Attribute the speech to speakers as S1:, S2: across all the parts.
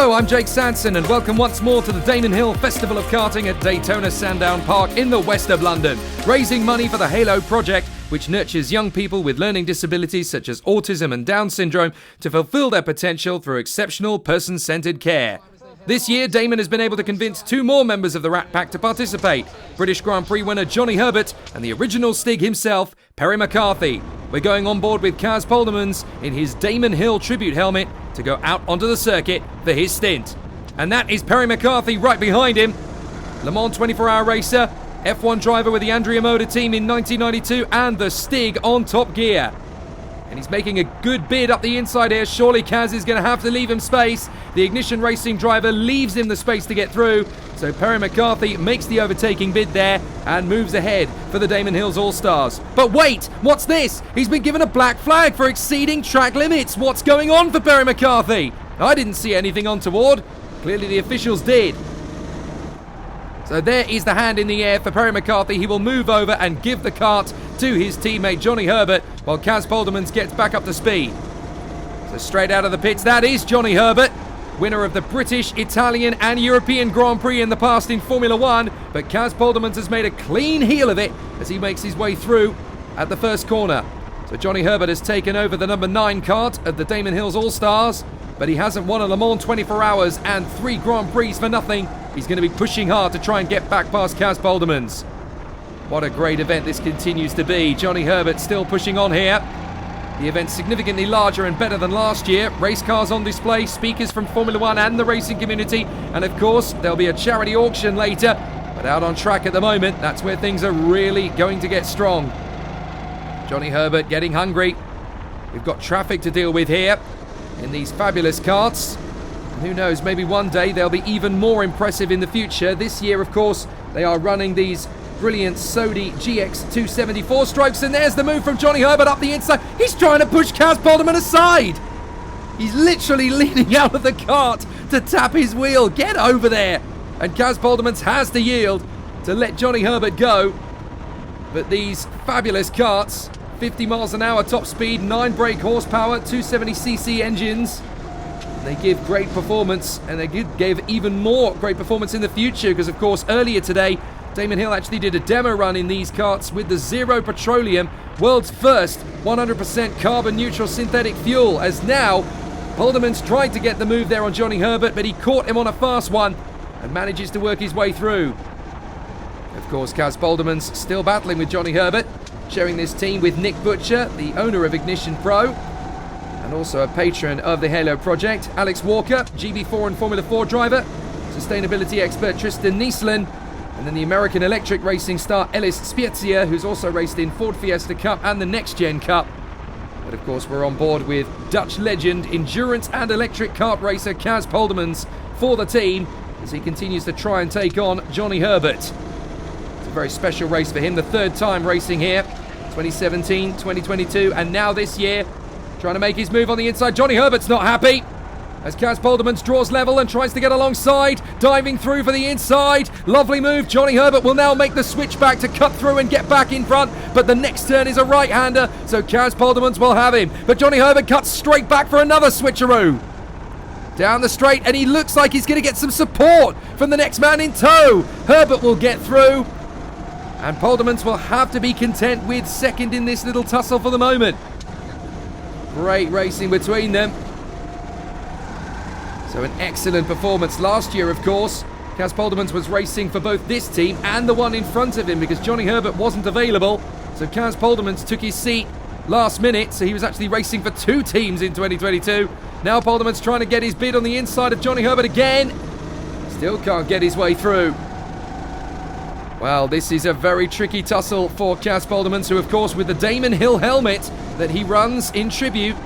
S1: Hello, I'm Jake Sanson and welcome once more to the Damon Hill Festival of Karting at Daytona Sandown Park in the west of London, raising money for the Halo project, which nurtures young people with learning disabilities such as autism and Down syndrome to fulfill their potential through exceptional person-centered care. This year, Damon has been able to convince two more members of the Rat Pack to participate, British Grand Prix winner Johnny Herbert and the original Stig himself, Perry McCarthy. We're going on board with Kaz Poldemans in his Damon Hill tribute helmet to go out onto the circuit for his stint. And that is Perry McCarthy right behind him. Le Mans 24-hour racer, F1 driver with the Andrea Moda team in 1992 and the Stig on Top Gear. And he's making a good bid up the inside here. Surely Kaz is going to have to leave him space. The Ignition Racing driver leaves him the space to get through. So Perry McCarthy makes the overtaking bid there and moves ahead for the Damon Hills All-Stars. But wait, what's this? He's been given a black flag for exceeding track limits. What's going on for Perry McCarthy? I didn't see anything untoward. Clearly the officials did. So there is the hand in the air for Perry McCarthy. He will move over and give the kart to his teammate Johnny Herbert while Kaz Poldemans gets back up to speed. So straight out of the pits, that is Johnny Herbert, winner of the British, Italian and European Grand Prix in the past in Formula 1. But Kaz Poldemans has made a clean heel of it as he makes his way through at the first corner. So Johnny Herbert has taken over the number 9 kart of the Damon Hills All-Stars, but he hasn't won a Le Mans 24 hours and 3 Grand Prix for nothing. He's going to be pushing hard to try and get back past Kaz Poldemans. What a great event this continues to be. Johnny Herbert still pushing on here. The event's significantly larger and better than last year. Race cars on display, speakers from Formula 1 and the racing community, and of course there'll be a charity auction later. But out on track at the moment, that's where things are really going to get strong. Johnny Herbert getting hungry. We've got traffic to deal with here in these fabulous karts. And who knows, maybe one day they'll be even more impressive in the future. This year, of course, they are running these brilliant Sodi GX 274 stripes, and there's the move from Johnny Herbert up the inside. He's trying to push Kaz Poldemans aside. He's literally leaning out of the kart to tap his wheel. Get over there. And Kaz Poldemans has to yield to let Johnny Herbert go. But these fabulous karts, 50 miles an hour top speed, 9 brake horsepower, 270cc engines. They give great performance, and they gave even more great performance in the future because, of course, earlier today, Damon Hill actually did a demo run in these karts with the Zero Petroleum, world's first 100% carbon neutral synthetic fuel, as now Poldemans tried to get the move there on Johnny Herbert, but he caught him on a fast one and manages to work his way through. Of course, Kaz Poldemans still battling with Johnny Herbert, sharing this team with Nick Butcher, the owner of Ignition Pro, and also a patron of the Halo project, Alex Walker, GB4 and Formula 4 driver, sustainability expert Tristan Nieslen, and then the American electric racing star Ellis Spiezia, who's also raced in Ford Fiesta Cup and the Next Gen Cup. But of course we're on board with Dutch legend, endurance and electric kart racer Kaz Poldemans for the team as he continues to try and take on Johnny Herbert. It's a very special race for him, the third time racing here, 2017, 2022 and now this year. Trying to make his move on the inside. Johnny Herbert's not happy as Kaz Poldemans draws level and tries to get alongside. Diving through for the inside. Lovely move. Johnny Herbert will now make the switch back to cut through and get back in front. But the next turn is a right-hander, so Kaz Poldemans will have him. But Johnny Herbert cuts straight back for another switcheroo. Down the straight, and he looks like he's going to get some support from the next man in tow. Herbert will get through. And Poldemans will have to be content with second in this little tussle for the moment. Great racing between them. So an excellent performance last year, of course. Kaz Poldemans was racing for both this team and the one in front of him because Johnny Herbert wasn't available. So Kaz Poldemans took his seat last minute, so he was actually racing for 2 teams in 2022. Now Poldemans trying to get his bid on the inside of Johnny Herbert again. Still can't get his way through. Well, this is a very tricky tussle for Kaz Poldemans, who, of course, with the Damon Hill helmet that he runs in tribute,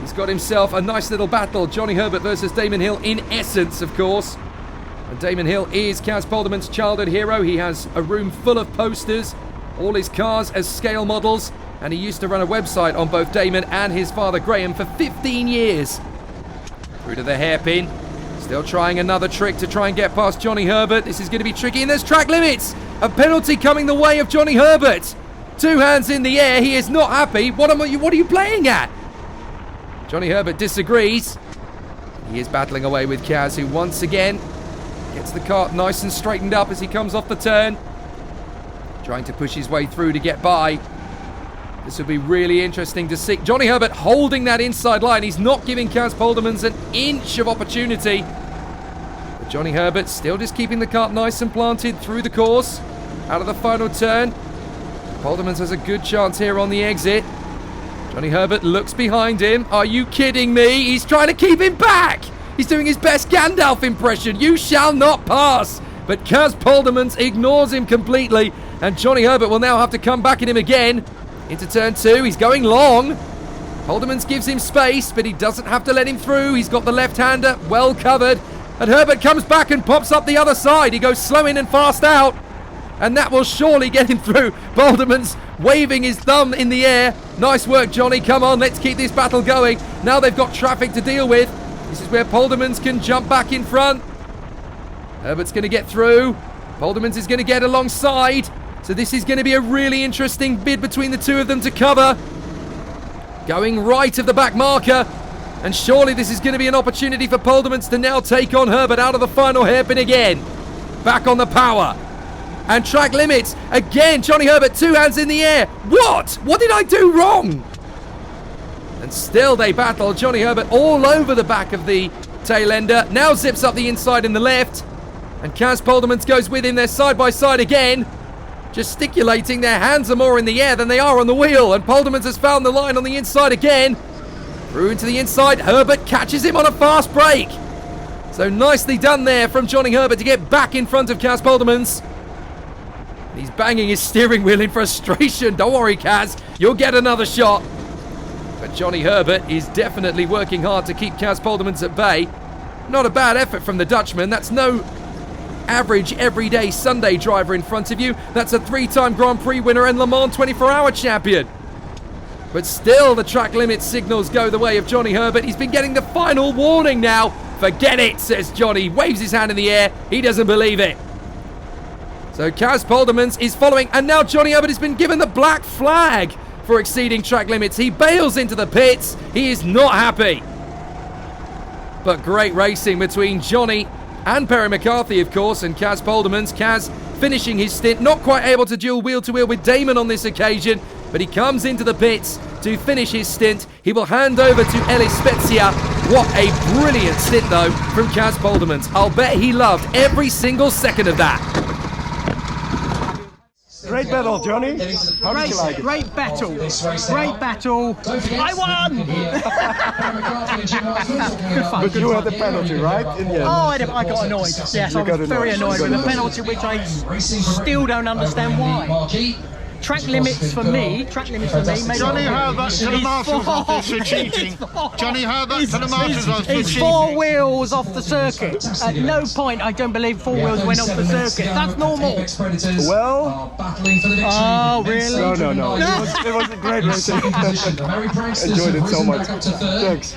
S1: he's got himself a nice little battle. Johnny Herbert versus Damon Hill in essence, of course. And Damon Hill is Kaz Poldemans' childhood hero. He has a room full of posters, all his cars as scale models, and he used to run a website on both Damon and his father Graham for 15 years. Through to the hairpin. Still trying another trick to try and get past Johnny Herbert. This is going to be tricky, and there's track limits. A penalty coming the way of Johnny Herbert. 2 hands in the air. He is not happy. What are you playing at? Johnny Herbert disagrees. He is battling away with Kaz, who once again gets the kart nice and straightened up as he comes off the turn. Trying to push his way through to get by. This will be really interesting to see. Johnny Herbert holding that inside line. He's not giving Kaz Poldemans an inch of opportunity. But Johnny Herbert still just keeping the kart nice and planted through the course. Out of the final turn. Poldemans has a good chance here on the exit. Johnny Herbert looks behind him. Are you kidding me? He's trying to keep him back. He's doing his best Gandalf impression. You shall not pass. But Kaz Poldemans ignores him completely. And Johnny Herbert will now have to come back at him again. Into turn 2. He's going long. Poldemans gives him space, but he doesn't have to let him through. He's got the left-hander well covered. And Herbert comes back and pops up the other side. He goes slow in and fast out. And that will surely get him through. Poldemans waving his thumb in the air. Nice work, Johnny. Come on, let's keep this battle going. Now they've got traffic to deal with. This is where Poldemans can jump back in front. Herbert's going to get through. Poldemans is going to get alongside. So this is going to be a really interesting bid between the two of them to cover. Going right of the back marker. And surely this is going to be an opportunity for Poldemans to now take on Herbert out of the final hairpin again. Back on the power. And track limits. Again, Johnny Herbert, 2 hands in the air. What? What did I do wrong? And still they battle. Johnny Herbert all over the back of the tail ender. Now zips up the inside in the left. And Kaz Poldemans goes with him. They're side by side again. Gesticulating. Their hands are more in the air than they are on the wheel. And Poldemans has found the line on the inside again. Through into the inside. Herbert catches him on a fast break. So nicely done there from Johnny Herbert to get back in front of Kaz Poldemans. He's banging his steering wheel in frustration. Don't worry, Kaz. You'll get another shot. But Johnny Herbert is definitely working hard to keep Kaz Poldemans at bay. Not a bad effort from the Dutchman. That's no average, everyday Sunday driver in front of you. That's a 3-time Grand Prix winner and Le Mans 24-hour champion. But still, the track limit signals go the way of Johnny Herbert. He's been getting the final warning now. Forget it, says Johnny. Waves his hand in the air. He doesn't believe it. So Kaz Poldemans is following, and now Johnny Herbert has been given the black flag for exceeding track limits. He bails into the pits. He is not happy. But great racing between Johnny and Perry McCarthy, of course, and Kaz Poldemans. Kaz finishing his stint, not quite able to duel wheel-to-wheel with Damon on this occasion, but he comes into the pits to finish his stint. He will hand over to Ellis Spezia. What a brilliant stint, though, from Kaz Poldemans. I'll bet he loved every single second of that.
S2: Great battle, Johnny. How did you like it?
S3: Great battle. Great battle. I won! Good fun.
S2: But you had the penalty, right? In the end.
S3: Oh, I got annoyed. Yes, I was very annoyed with the penalty, which I still don't understand why. Track limits for me.
S4: Johnny Herbert to the marshals office for cheating. Johnny Herbert to the marshals office for cheating.
S3: It's 4 wheels off the circuit. At no point, I don't believe 4 wheels went off the circuit. That's normal.
S2: Well,
S3: oh, really?
S2: No. It was a great race. Enjoyed it so much. Thanks.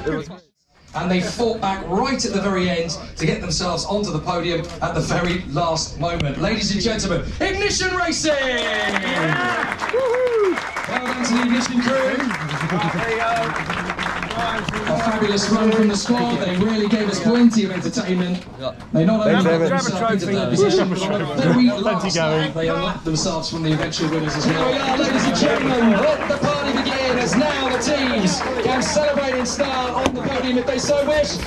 S5: And they fought back right at the very end to get themselves onto the podium at the very last moment. Ladies and gentlemen, Ignition Racing! Yeah. Well done to the Ignition crew. A fabulous run from the squad. They really gave us plenty of entertainment. They not only got themselves into the position, but on the very last lap, they unlapped themselves from the eventual winners as well. Here we are, ladies and gentlemen. Let the party begin as now the teams can celebrate in style on the podium if they so wish.